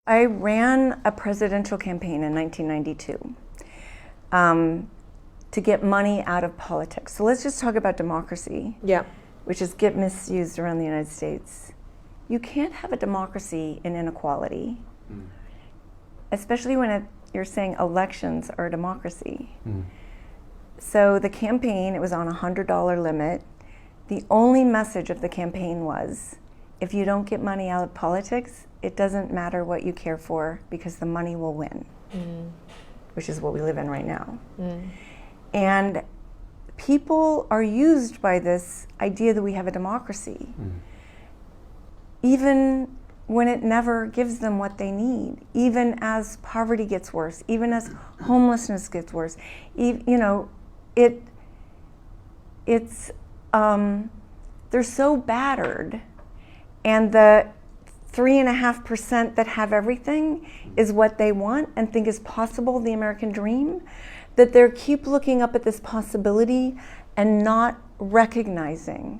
I ran a presidential campaign in 1992 to get money out of politics. So let's just talk about democracy, which is get misused around the United States. You can't have a democracy in inequality, especially when you're saying elections are a democracy. So the campaign, it was on a $100 limit. The only message of the campaign was, if you don't get money out of politics, it doesn't matter what you care for because the money will win, which is what we live in right now. And people are used by this idea that we have a democracy, even when it never gives them what they need, even as poverty gets worse, even as homelessness gets worse. They're so battered, and the 3.5% that have everything is what they want and think is possible, the American dream, that they keep looking up at this possibility and not recognizing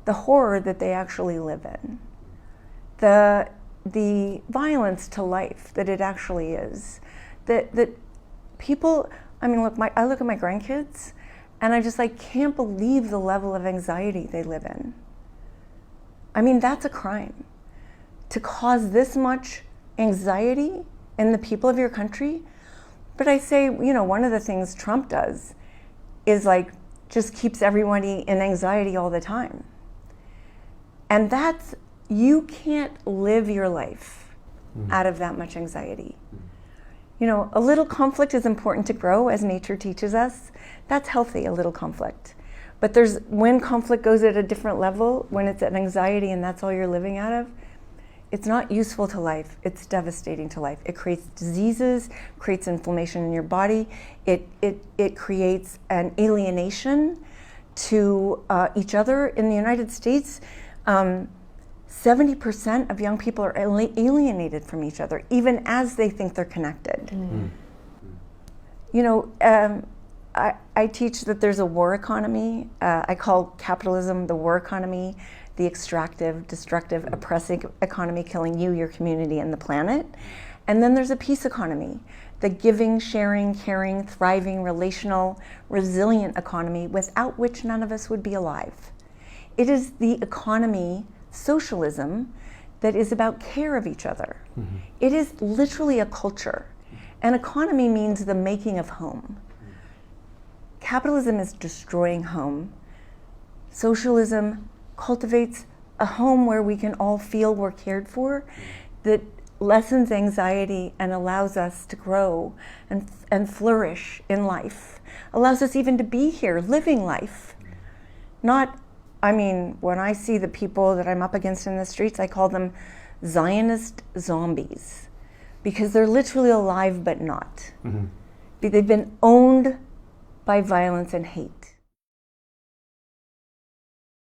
the horror that they actually live in, the violence to life that it actually is, that people, I mean, look, I look at my grandkids and I just can't believe the level of anxiety they live in. I mean, that's a crime. To cause this much anxiety in the people of your country. But I say, one of the things Trump does is just keeps everybody in anxiety all the time. And you can't live your life out of that much anxiety. A little conflict is important to grow, as nature teaches us. That's healthy, a little conflict. But when conflict goes at a different level, when it's an anxiety and that's all you're living out of, it's not useful to life, it's devastating to life. It creates diseases, creates inflammation in your body, it creates an alienation to each other. In the United States, 70% of young people are alienated from each other, even as they think they're connected. I teach that there's a war economy. I call capitalism the war economy, the extractive, destructive, oppressive economy killing you, your community, and the planet. And then there's a peace economy, the giving, sharing, caring, thriving, relational, resilient economy without which none of us would be alive. It is the economy, socialism, that is about care of each other. It is literally a culture. An economy means the making of home. Capitalism is destroying home. Socialism cultivates a home where we can all feel we're cared for, that lessens anxiety and allows us to grow and flourish in life, allows us even to be here, living life. When I see the people that I'm up against in the streets, I call them Zionist zombies, because they're literally alive but not. They've been owned by violence and hate.